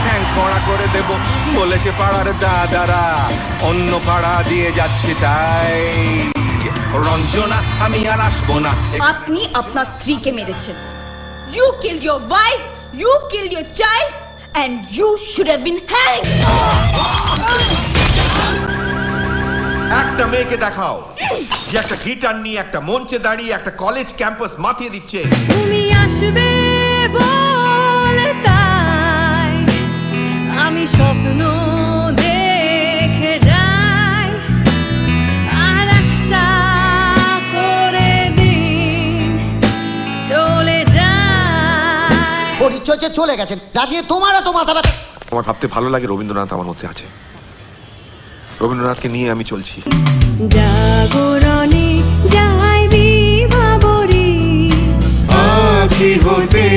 ঠ্যাং খড়া করে দেব বলেছে পাড়ার দাদারা, অন্য পাড়া দিয়ে যাচ্ছি তাই। রঞ্জনা আমি আর আসবো না। আপনি আপনার স্ত্রীকে মেরেছেন। You killed your wife, you killed your child, and you should have been hanged. একটা মেয়েকে দেখাও যে একটা গিটার নিয়ে একটা মঞ্চে দাঁড়িয়ে একটা কলেজ ক্যাম্পাস মাতিয়ে দিচ্ছে। তুমি আসবে বলে তাই আমি স্বপ্ন দেখে যাই, আর একটা করে দিন চলে যায়। পরিচয় চলে গেছেন, দাঁড়িয়ে তোমার এত মাথা ব্যথা। আমার ভাবতে ভালো লাগে রবীন্দ্রনাথ আমার মধ্যে আছে। রবীন্দ্রনাথকে নিয়ে আমি চলছি। জাগরণে যাই বিভাবরী আঁখি হতে